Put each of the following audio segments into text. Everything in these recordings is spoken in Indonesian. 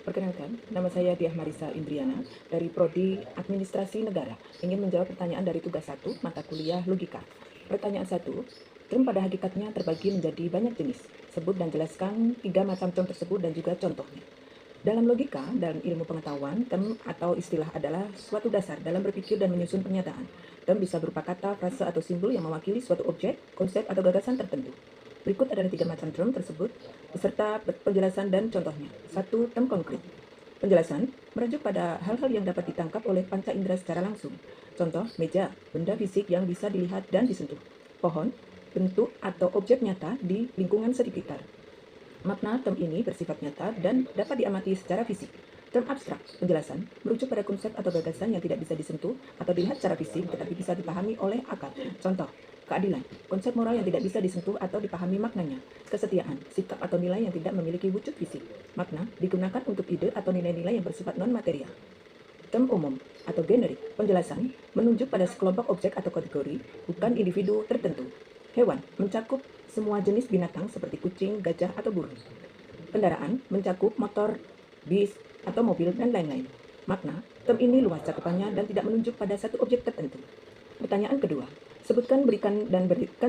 Perkenalkan, nama saya Diah Marisa Indriana dari Prodi Administrasi Negara. Ingin menjawab pertanyaan dari tugas 1, mata kuliah Logika. Pertanyaan 1, term pada hakikatnya terbagi menjadi banyak jenis. Sebut dan jelaskan 3 macam term tersebut dan juga contohnya. Dalam logika dan ilmu pengetahuan, term atau istilah adalah suatu dasar dalam berpikir dan menyusun pernyataan. Term bisa berupa kata, frase, atau simbol yang mewakili suatu objek, konsep, atau gagasan tertentu. Berikut adalah 3 macam term tersebut, beserta penjelasan dan contohnya. 1. Term konkret. Penjelasan merujuk pada hal-hal yang dapat ditangkap oleh panca indera secara langsung. Contoh, meja, benda fisik yang bisa dilihat dan disentuh. Pohon, bentuk atau objek nyata di lingkungan sekitar. Makna term ini bersifat nyata dan dapat diamati secara fisik. Term abstrak, penjelasan, merujuk pada konsep atau gagasan yang tidak bisa disentuh atau dilihat secara fisik tetapi bisa dipahami oleh akal. Contoh, keadilan, konsep moral yang tidak bisa disentuh atau dipahami maknanya. Kesetiaan, sikap atau nilai yang tidak memiliki wujud fisik. Makna, digunakan untuk ide atau nilai-nilai yang bersifat non-material. Term umum atau generik, penjelasan, menunjuk pada sekelompok objek atau kategori, bukan individu tertentu. Hewan, mencakup semua jenis binatang seperti kucing, gajah, atau burung. Kendaraan, mencakup motor, bis, atau mobil, dan lain-lain. Makna, term ini luas cakupannya dan tidak menunjuk pada satu objek tertentu. Pertanyaan kedua, sebutkan, berikan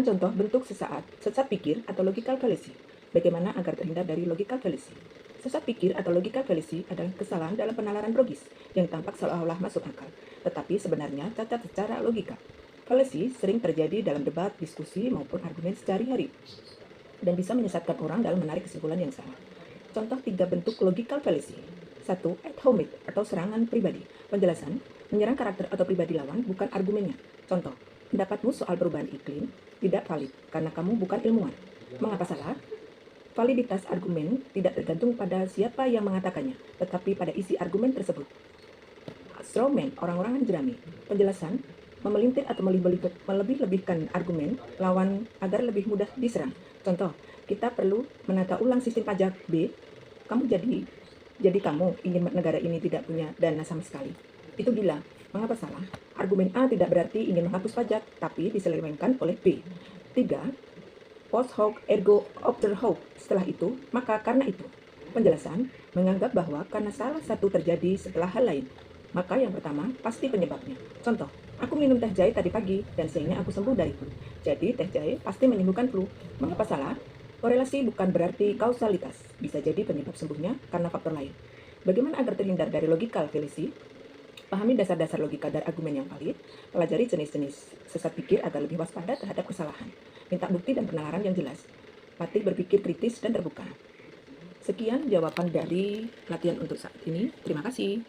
contoh bentuk sesat pikir atau logical fallacy. Bagaimana agar terhindar dari logical fallacy? Sesat pikir atau logical fallacy adalah kesalahan dalam penalaran logis yang tampak seolah-olah masuk akal, tetapi sebenarnya cacat secara logika. Fallacy sering terjadi dalam debat, diskusi, maupun argumen sehari-hari, dan bisa menyesatkan orang dalam menarik kesimpulan yang salah. Contoh 3 bentuk logical fallacy. 1. Ad hominem atau serangan pribadi. Penjelasan, menyerang karakter atau pribadi lawan, bukan argumennya. Contoh, pendapatmu soal perubahan iklim tidak valid karena kamu bukan ilmuwan. Mengapa salah? Validitas argumen tidak tergantung pada siapa yang mengatakannya, tetapi pada isi argumen tersebut. Strawman, orang-orang jerami. Penjelasan, memelintir atau melebih-lebihkan argumen lawan agar lebih mudah diserang. Contoh, kita perlu menata ulang sistem pajak B. Jadi kamu ingin negara ini tidak punya dana sama sekali. Itu gila. Mengapa salah? Argumen A tidak berarti ingin menghapus pajak, tapi diselewengkan oleh B. 3. Post hoc ergo propter hoc. Setelah itu, maka karena itu. Penjelasan, menganggap bahwa karena salah satu terjadi setelah hal lain, maka yang pertama pasti penyebabnya. Contoh, aku minum teh jahe tadi pagi dan sehingga aku sembuh dari flu. Jadi teh jahe pasti menyembuhkan flu. Mengapa salah? Korelasi bukan berarti kausalitas. Bisa jadi penyebab sembuhnya karena faktor lain. Bagaimana agar terhindar dari logical fallacy? Pahami dasar-dasar logika dan argumen yang valid. Pelajari jenis-jenis sesat pikir agar lebih waspada terhadap kesalahan. Minta bukti dan penalaran yang jelas. Latih berpikir kritis dan terbuka. Sekian jawaban dari latihan untuk saat ini. Terima kasih.